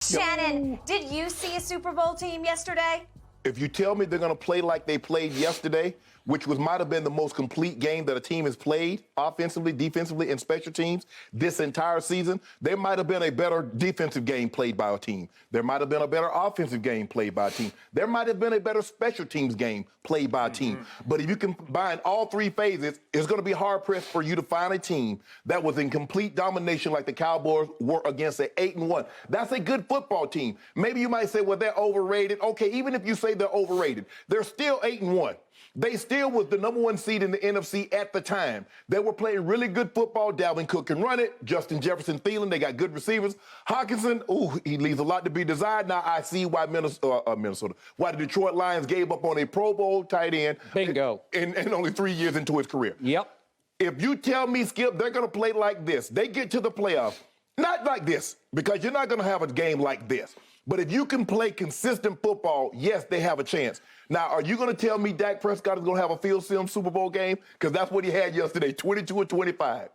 Shannon, did you see a Super Bowl team yesterday? If you tell me they're going to play like they played yesterday, which might have been the most complete game that a team has played offensively, defensively, and special teams this entire season, there might have been a better defensive game played by a team. There might have been a better offensive game played by a team. There might have been a better special teams game played by a team. But if you combine all three phases, it's going to be hard-pressed for you to find a team that was in complete domination like the Cowboys were against an 8-1. That's a good football team. Maybe you might say, well, they're overrated. Okay, even if you say they're overrated, they're still 8-1. They still was the number one seed in the NFC at the time. They were playing really good football. Dalvin Cook can run it. Justin Jefferson, Thielen, they got good receivers. Hawkinson, he leaves a lot to be desired. Now I see why why the Detroit Lions gave up on a Pro Bowl tight end. Bingo. And only 3 years into his career. Yep. If you tell me, Skip, they're going to play like this, they get to the playoffs, not like this, because you're not going to have a game like this. But if you can play consistent football, yes, they have a chance. Now, are you going to tell me Dak Prescott is going to have a field sim Super Bowl game? Because that's what he had yesterday, 22-25.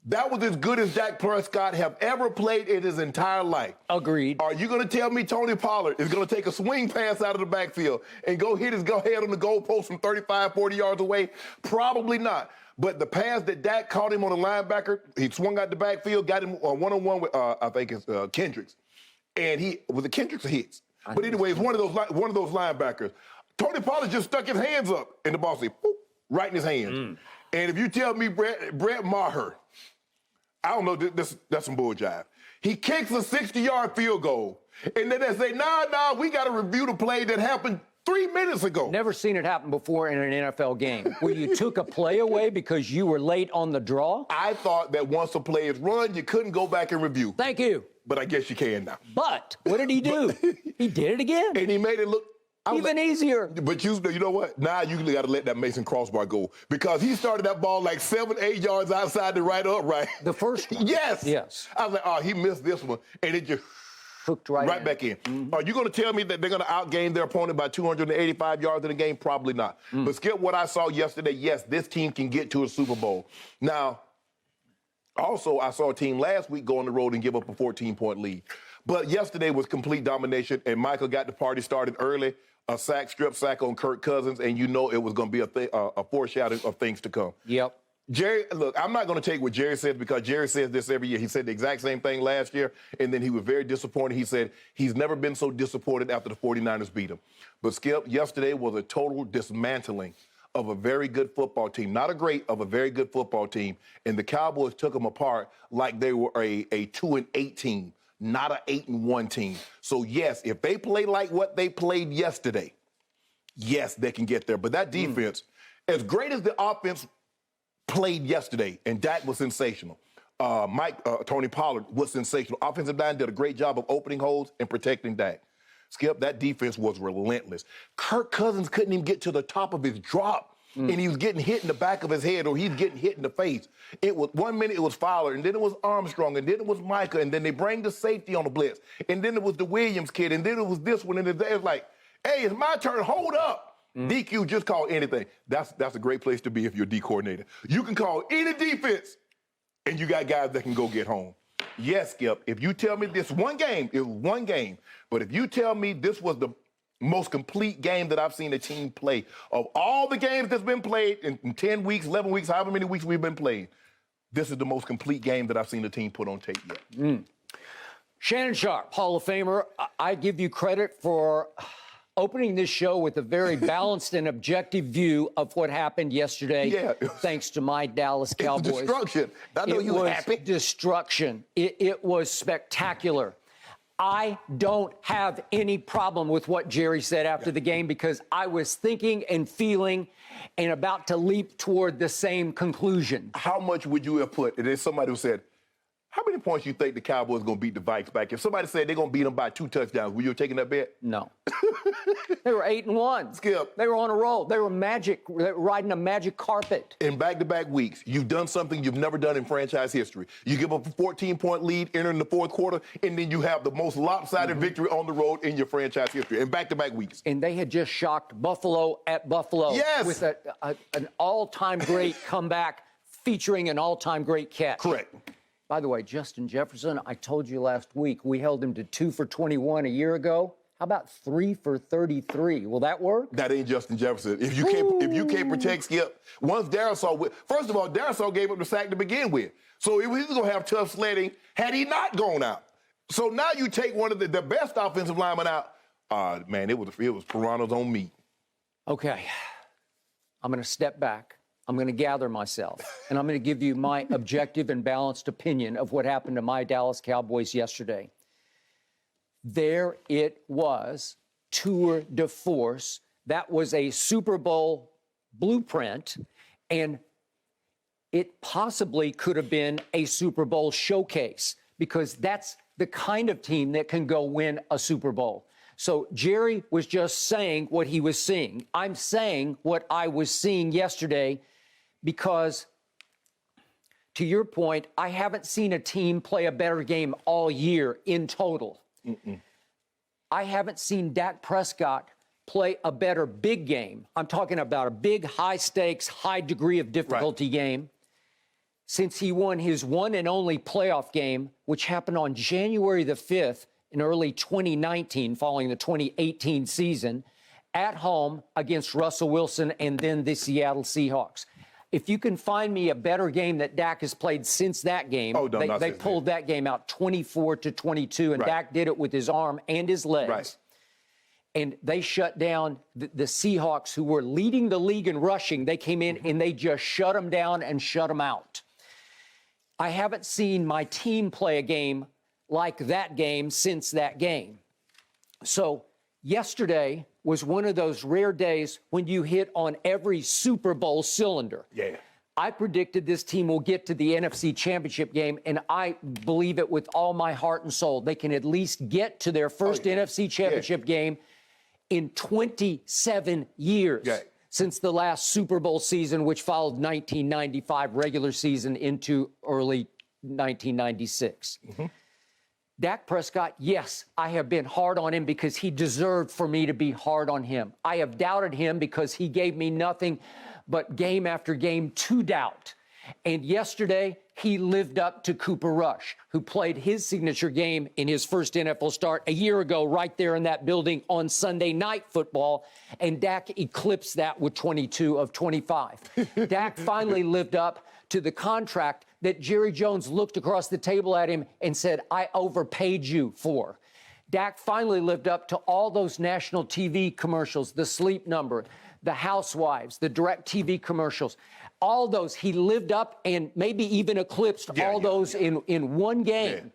That was as good as Dak Prescott have ever played in his entire life. Agreed. Are you going to tell me Tony Pollard is going to take a swing pass out of the backfield and go hit his head on the goalpost from 35, 40 yards away? Probably not. But the pass that Dak caught him on the linebacker, he swung out the backfield, got him one-on-one with, I think it's Kendricks. And was it Kendricks or Hicks? But anyway, it's one of those linebackers. Tony Pollard just stuck his hands up, and the ball said, boop, right in his hands. And if you tell me Brett Maher, I don't know, that's some bull jive. He kicks a 60-yard field goal, and then they say, nah, we got to review the play that happened 3 minutes ago. Never seen it happen before in an NFL game where you took a play away because you were late on the draw. I thought that once a play is run, you couldn't go back and review. Thank you. But I guess you can now. But what did he do? He did it again. And he made it look even easier. But you know what? Now you got to let that Mason crossbar go because he started that ball like 7-8 yards outside the right upright. The first one? Yes. Yes. I was like, oh, he missed this one. And it just hooked right back in. Are you going to tell me that they're going to outgain their opponent by 285 yards in a game? Probably not. But Skip, what I saw yesterday, yes, this team can get to a Super Bowl. Now, also, I saw a team last week go on the road and give up a 14-point lead. But yesterday was complete domination, and Michael got the party started early, a strip sack on Kirk Cousins, and you know it was going to be a foreshadowing of things to come. Yep. Jerry, look, I'm not going to take what Jerry says because Jerry says this every year. He said the exact same thing last year, and then he was very disappointed. He said he's never been so disappointed after the 49ers beat him. But, Skip, yesterday was a total dismantling of a very good football team. Not a great, of a very good football team. And the Cowboys took them apart like they were a 2-8 team, not an 8-1 team. So, yes, if they play like what they played yesterday, yes, they can get there. But that defense, as great as the offense played yesterday, and Dak was sensational. Tony Pollard was sensational. Offensive line did a great job of opening holes and protecting Dak. Skip, that defense was relentless. Kirk Cousins couldn't even get to the top of his drop, and he was getting hit in the back of his head, or he's getting hit in the face. It was 1 minute it was Fowler, and then it was Armstrong, and then it was Micah, and then they bring the safety on the blitz, and then it was the Williams kid, and then it was this one, and it was like, hey, it's my turn, hold up. DQ, just call anything. That's a great place to be if you're a D coordinator. You can call any defense, and you got guys that can go get home. Yes, Skip, if you tell me this one game, it was one game, but if you tell me this was the most complete game that I've seen a team play, of all the games that's been played in 10 weeks, 11 weeks, however many weeks we've been playing, this is the most complete game that I've seen a team put on tape yet. Shannon Sharpe, Hall of Famer, I give you credit for opening this show with a very balanced and objective view of what happened yesterday, thanks to my Dallas Cowboys. Destruction. I know you were happy. Destruction. It was spectacular. I don't have any problem with what Jerry said after the game because I was thinking and feeling and about to leap toward the same conclusion. How much would you have put? And there's somebody who said, how many points you think the Cowboys are going to beat the Vikings back? If somebody said they're going to beat them by 2 touchdowns, were you taking that bet? No. They were 8-1. Skip. They were on a roll. They were riding a magic carpet. In back-to-back weeks, you've done something you've never done in franchise history. You give up a 14-point lead entering the fourth quarter, and then you have the most lopsided victory on the road in your franchise history in back-to-back weeks. And they had just shocked Buffalo at Buffalo with an all-time great comeback featuring an all-time great catch. Correct. By the way, Justin Jefferson, I told you last week, we held him to 2 for 21 a year ago. How about 3 for 33? Will that work? That ain't Justin Jefferson. If you can't protect Skip, once Darisaw, first of all, Darisaw gave up the sack to begin with. So he was gonna have tough sledding had he not gone out. So now you take one of the best offensive linemen out. Man, it was piranhas on meat. Okay, I'm gonna step back. I'm going to gather myself, and I'm going to give you my objective and balanced opinion of what happened to my Dallas Cowboys yesterday. There it was, tour de force. That was a Super Bowl blueprint, and it possibly could have been a Super Bowl showcase because that's the kind of team that can go win a Super Bowl. So Jerry was just saying what he was seeing. I'm saying what I was seeing yesterday because, to your point, I haven't seen a team play a better game all year in total. I haven't seen Dak Prescott play a better big game. I'm talking about a big, high-stakes, high degree of difficulty game since he won his one and only playoff game, which happened on January the 5th in early 2019, following the 2018 season, at home against Russell Wilson and then the Seattle Seahawks. If you can find me a better game that Dak has played since that game, they pulled that game out 24-22, and Dak did it with his arm and his legs. And they shut down the Seahawks, who were leading the league in rushing. They came in and they just shut them down and shut them out. I haven't seen my team play a game like that game since that game. So yesterday was one of those rare days when you hit on every Super Bowl cylinder. Yeah. I predicted this team will get to the NFC Championship game, and I believe it with all my heart and soul. They can at least get to their first NFC Championship game in 27 years since the last Super Bowl season, which followed 1995 regular season into early 1996. Dak Prescott, yes, I have been hard on him because he deserved for me to be hard on him. I have doubted him because he gave me nothing but game after game to doubt. And yesterday, he lived up to Cooper Rush, who played his signature game in his first NFL start a year ago right there in that building on Sunday Night Football, and Dak eclipsed that with 22 of 25. Dak finally lived up to the contract that Jerry Jones looked across the table at him and said, I overpaid you for. Dak finally lived up to all those national TV commercials, the Sleep Number, the Housewives, the Direct TV commercials, all those. He lived up and maybe even eclipsed all those in one game.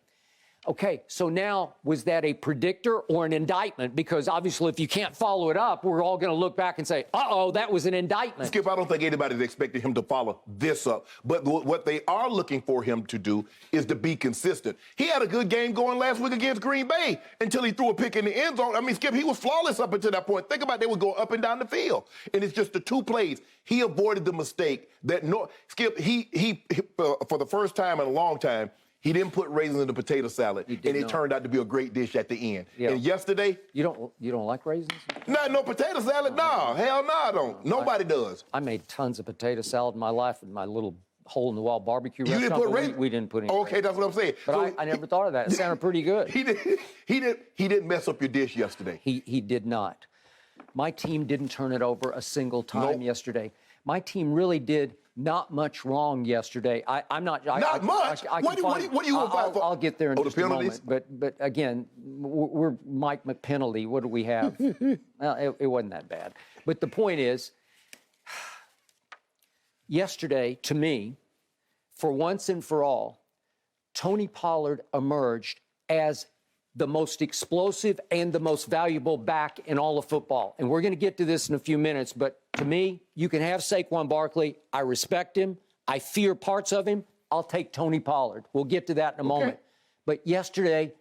Okay, so now, was that a predictor or an indictment? Because obviously, if you can't follow it up, we're all going to look back and say, uh-oh, that was an indictment. Skip, I don't think anybody's expecting him to follow this up. But what they are looking for him to do is to be consistent. He had a good game going last week against Green Bay until he threw a pick in the end zone. I mean, Skip, he was flawless up until that point. Think about it, they would go up and down the field. And it's just the two plays. He avoided the mistake that, Skip, he for the first time in a long time, he didn't put raisins in the potato salad, and it turned out to be a great dish at the end. And yesterday, you don't like raisins? No potato salad. No, hell no, I don't. Nobody does. I made tons of potato salad in my life in my little hole-in-the-wall barbecue restaurant. You didn't put raisins? We didn't put any. Okay, that's what I'm saying. But so I never thought of that. It sounded pretty good. He didn't mess up your dish yesterday. He did not. My team didn't turn it over a single time yesterday. My team really did not much wrong yesterday. I'm not. Not much. What do you want? I'll get there in just the a moment. But again, we're Mike McPenalty. What do we have? Well, it wasn't that bad. But the point is, yesterday, to me, for once and for all, Tony Pollard emerged as the most explosive and the most valuable back in all of football. And we're going to get to this in a few minutes, but to me, you can have Saquon Barkley. I respect him. I fear parts of him. I'll take Tony Pollard. We'll get to that in a moment. But yesterday,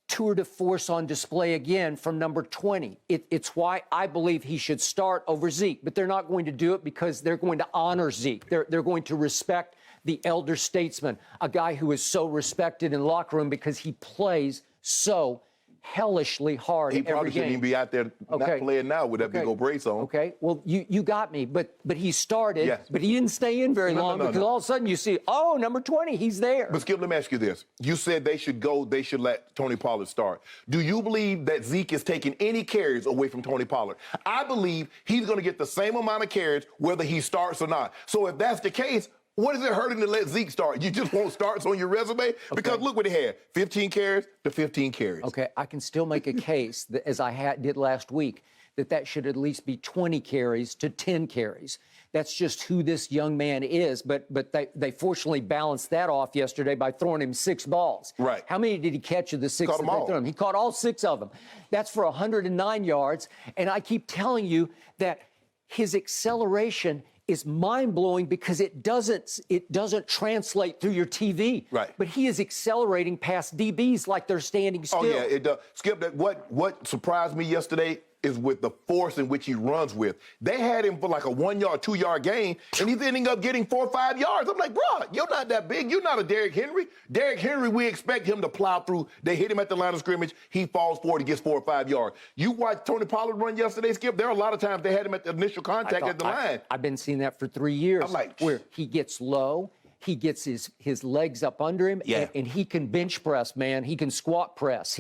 tour de force on display again from number 20. It's why I believe he should start over Zeke, but they're not going to do it because they're going to honor Zeke. They're going to respect the elder statesman, a guy who is so respected in the locker room because he plays so hellishly hard He every probably shouldn't game. even be out there not playing now with that big old brace on. Okay, well, you got me, but he started, Yes. but he didn't stay in very long because all of a sudden you see, oh, number 20, he's there. But Skip, let me ask you this. You said they should let Tony Pollard start. Do you believe that Zeke is taking any carries away from Tony Pollard? I believe he's going to get the same amount of carries whether he starts or not. So if that's the case, what is it hurting to let Zeke start? You just want starts on your resume? Because look what he had, 15 carries to 15 carries. Okay, I can still make a case, that, as I did last week, that should at least be 20 carries to 10 carries. That's just who this young man is. But they fortunately balanced that off yesterday by throwing him 6 balls. Right. How many did he catch of the 6 Caught that them they all. threw him? He caught all 6 of them. That's for 109 yards. And I keep telling you that his acceleration is mind-blowing because it doesn't translate through your TV. Right. But he is accelerating past DBs like they're standing still. Oh, yeah, it does. Skip, what surprised me yesterday is with the force in which he runs with. They had him for like a 1 yard, 2 yard gain, and he's ending up getting 4 or 5 yards. I'm like, bro, you're not that big. You're not a Derrick Henry. Derrick Henry, we expect him to plow through. They hit him at the line of scrimmage. He falls forward. He gets 4 or 5 yards. You watched Tony Pollard run yesterday, Skip. There are a lot of times they had him at the initial contact at the line. I've been seeing that for 3 years. I'm like, where he gets low, he gets his legs up under him, and he can bench press, man. He can squat press.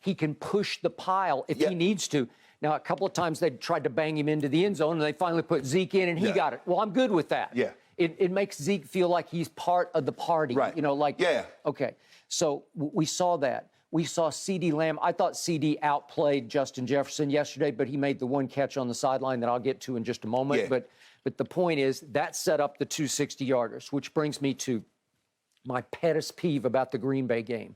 He can push the pile if he needs to. Now, a couple of times they tried to bang him into the end zone, and they finally put Zeke in, and he got it. Well, I'm good with that. Yeah. It makes Zeke feel like he's part of the party. Right. You know, like, okay. So we saw that. We saw CeeDee Lamb. I thought CeeDee outplayed Justin Jefferson yesterday, but he made the one catch on the sideline that I'll get to in just a moment. Yeah. But the point is that set up the 2 60-yarders, which brings me to my pettest peeve about the Green Bay game.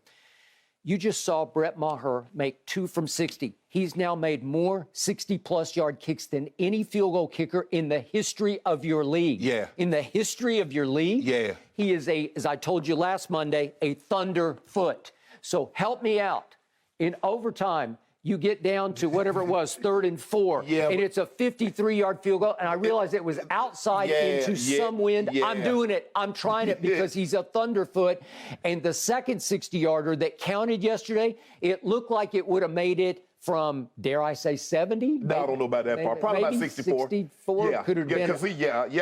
You just saw Brett Maher make 2 from 60. He's now made more 60-plus yard kicks than any field goal kicker in the history of your league. Yeah. In the history of your league. Yeah. He is as I told you last Monday, a thunder foot. So help me out. In overtime, you get down to whatever it was, 3rd and 4, and it's a 53-yard field goal, and I realized it was outside into some wind. I'm doing it. I'm trying it because he's a thunderfoot. And the second 60-yarder that counted yesterday, it looked like it would have made it from, dare I say, 70? No, I don't know about that part. Probably about 64. 64 could have been.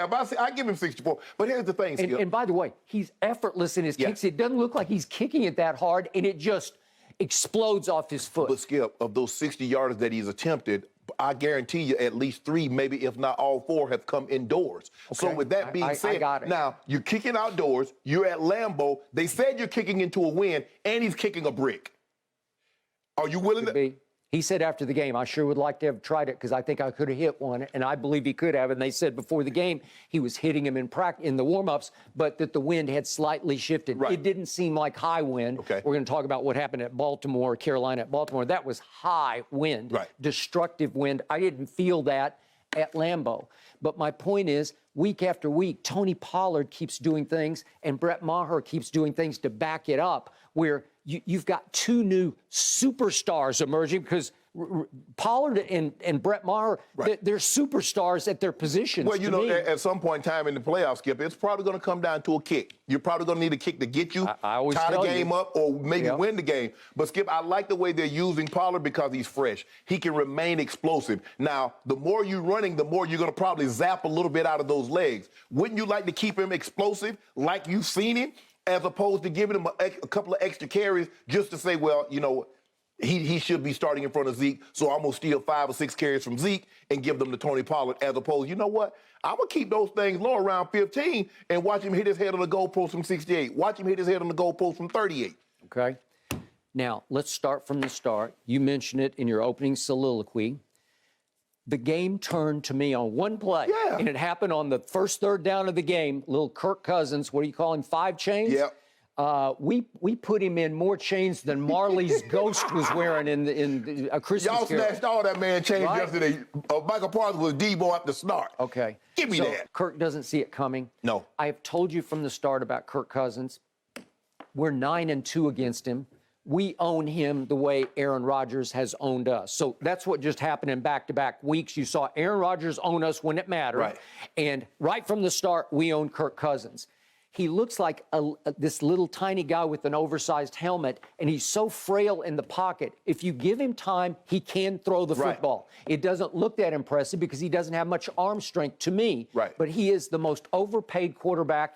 But I give him 64. But here's the thing, Skip. And by the way, he's effortless in his kicks. It doesn't look like he's kicking it that hard, and it just explodes off his foot. But Skip, of those 60 yarders that he's attempted, I guarantee you at least 3, maybe if not all 4, have come indoors. Okay. So with that being said, now you're kicking outdoors, you're at Lambeau. They said you're kicking into a wind, and he's kicking a brick. Are you willing to? He said after the game, I sure would like to have tried it because I think I could have hit one, and I believe he could have. And they said before the game he was hitting him in the warm-ups, but that the wind had slightly shifted. Right. It didn't seem like high wind. Okay. We're going to talk about what happened at Baltimore, Carolina at Baltimore. That was high wind, destructive wind. I didn't feel that at Lambeau. But my point is, week after week, Tony Pollard keeps doing things, and Brett Maher keeps doing things to back it up, where you've got 2 new superstars emerging because Pollard and Brett Maher, they're superstars at their positions. Well, you know, at some point in time in the playoffs, Skip, it's probably going to come down to a kick. You're probably going to need a kick to get you, tie the game up, or maybe win the game. But, Skip, I like the way they're using Pollard because he's fresh. He can remain explosive. Now, the more you're running, the more you're going to probably zap a little bit out of those legs. Wouldn't you like to keep him explosive like you've seen him, as opposed to giving him a couple of extra carries just to say, well, you know, he should be starting in front of Zeke, so I'm going to steal 5 or 6 carries from Zeke and give them to Tony Pollard, as opposed, you know what? I'm going to keep those things low around 15 and watch him hit his head on the goalpost from 68. Watch him hit his head on the goalpost from 38. Okay. Now, let's start from the start. You mentioned it in your opening soliloquy. The game turned to me on one play, and it happened on the first 3rd down of the game. Little Kirk Cousins, what do you call him, 5 chains? Yep. We put him in more chains than Marley's ghost was wearing in a Christmas Y'all Carol. snatched all that man chains yesterday. Michael Parsons was Debo at the start. Okay. Give me that. Kirk doesn't see it coming. No. I have told you from the start about Kirk Cousins. We're 9-2 against him. We own him the way Aaron Rodgers has owned us. So that's what just happened in back-to-back weeks. You saw Aaron Rodgers own us when it mattered. Right. And right from the start, we owned Kirk Cousins. He looks like this little tiny guy with an oversized helmet, and he's so frail in the pocket. If you give him time, he can throw the football. It doesn't look that impressive because he doesn't have much arm strength to me. Right. But he is the most overpaid quarterback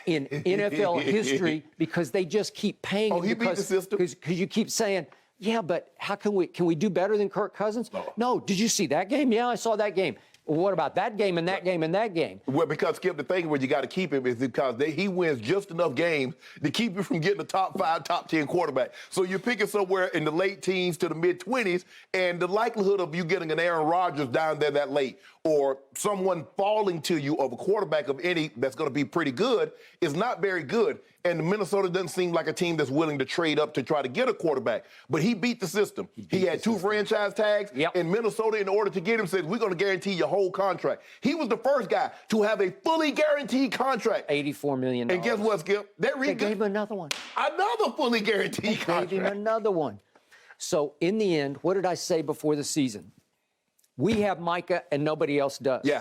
in NFL history because they just keep paying him. He beat the system. Because you keep saying, yeah, but how can we do better than Kirk Cousins? No. Did you see that game? Yeah, I saw that game. Well, what about that game and that game and that game? Well, because, Skip, the thing where you got to keep him is because he wins just enough games to keep you from getting a top 5, top 10 quarterback. So you're picking somewhere in the late teens to the mid-20s, and the likelihood of you getting an Aaron Rodgers down there that late or someone falling to you of a quarterback of any that's going to be pretty good is not very good. And Minnesota doesn't seem like a team that's willing to trade up to try to get a quarterback. But he beat the system. He had 2 franchise tags. Yep. And Minnesota, in order to get him, said, we're going to guarantee your whole contract. He was the first guy to have a fully guaranteed contract. $84 million. And guess what, Skip? They gave him another one. Another fully guaranteed contract. Gave him another one. So, in the end, what did I say before the season? We have Micah and nobody else does. Yeah.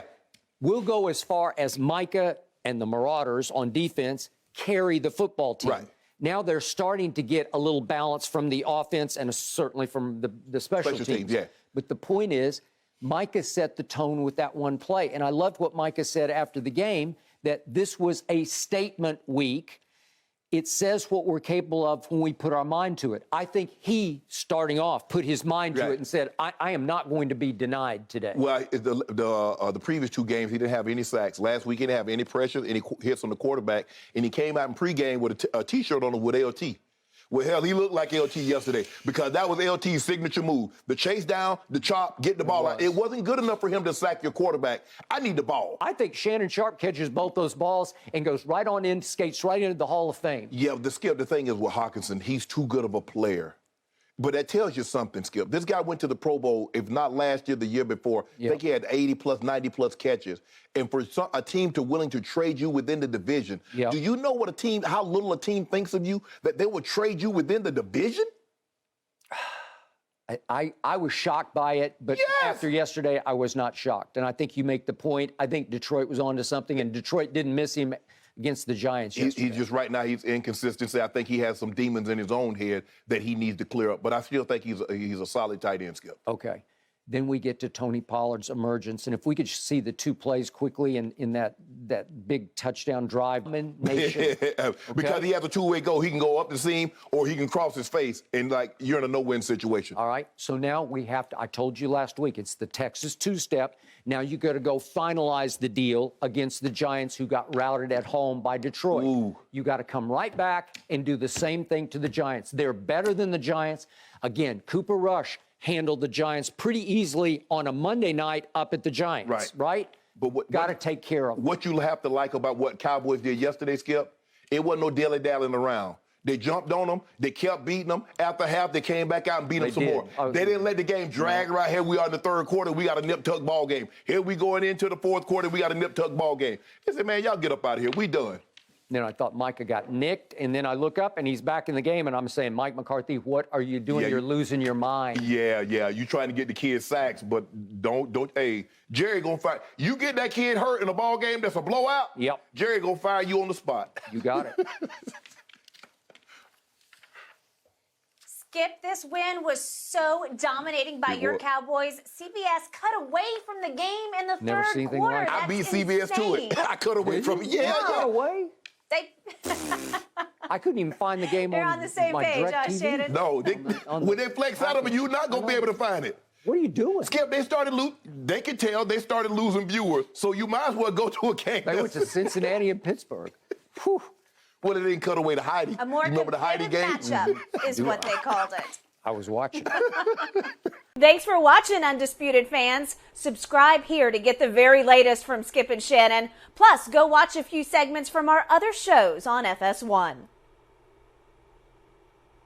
We'll go as far as Micah and the Marauders on defense carry the football team. Right. Now they're starting to get a little balance from the offense and certainly from the special teams. Yeah. But the point is, Micah set the tone with that one play. And I loved what Micah said after the game, that this was a statement week. It says what we're capable of when we put our mind to it. I think he, starting off, put his mind to it and said, I am not going to be denied today. Well, the previous 2 games, he didn't have any sacks. Last week, he didn't have any pressure, any hits on the quarterback, and he came out in pregame with a T-shirt on him with LT. Well, hell, he looked like LT yesterday because that was LT's signature move. The chase down, the chop, get the ball out. It wasn't good enough for him to sack your quarterback. I need the ball. I think Shannon Sharpe catches both those balls and goes right on in, skates right into the Hall of Fame. Yeah, the thing is with Hockenson, he's too good of a player. But that tells you something, Skip. This guy went to the Pro Bowl, if not last year, the year before. I think he had 80-plus, 90-plus catches. And for a team willing to trade you within the division, do you know how little a team thinks of you, that they would trade you within the division? I was shocked by it, but after yesterday, I was not shocked. And I think you make the point. I think Detroit was onto something, and Detroit didn't miss him against the Giants yesterday. He's just right now, he's inconsistency. I think he has some demons in his own head that he needs to clear up. But I still think he's a solid tight end, Skip. Okay. Then we get to Tony Pollard's emergence. And if we could see the 2 plays quickly in that big touchdown drive. Because he has a 2-way go. He can go up the seam or he can cross his face, and, you're in a no-win situation. All right. So now we have to, I told you last week, it's the Texas 2-step. Now you got to go finalize the deal against the Giants, who got routed at home by Detroit. Ooh. You got to come right back and do the same thing to the Giants. They're better than the Giants. Again, Cooper Rush handled the Giants pretty easily on a Monday night up at the Giants, right? But got to take care of them. What you have to like about what Cowboys did yesterday, Skip, it wasn't no dilly-dallying around. They jumped on them. They kept beating them. After half, they came back out and beat them some more. They didn't let the game drag right here. We are in the 3rd quarter. We got a nip-tuck ball game. Here we going into the 4th quarter. We got a nip-tuck ball game. They said, man, y'all get up out of here. We done. Then I thought Micah got nicked, and then I look up, and he's back in the game, and I'm saying, Mike McCarthy, what are you doing? You're losing your mind. Yeah. You trying to get the kids sacks, but don't. Hey, Jerry gonna fire. You get that kid hurt in a ball game that's a blowout. Yep. Jerry gonna fire you on the spot. You got it. Skip, this win was so dominating by your Cowboys. CBS cut away from the game in the Never seen third anything quarter. like it. I beat CBS to it. I cut away from it. Yeah. Cut away? They I couldn't even find the game They're on the same my page, DirecTV. No, Shannon. when they flex out of it, you're not going to be able to find it. What are you doing? Skip, they can tell they started losing viewers, so you might as well go to a game. They went to Cincinnati and Pittsburgh. Whew. Well, they didn't cut away to Heidi. A more you remember the Heidi game? matchup is what they called it. I was watching. Thanks for watching, Undisputed fans. Subscribe here to get the very latest from Skip and Shannon. Plus, go watch a few segments from our other shows on FS1.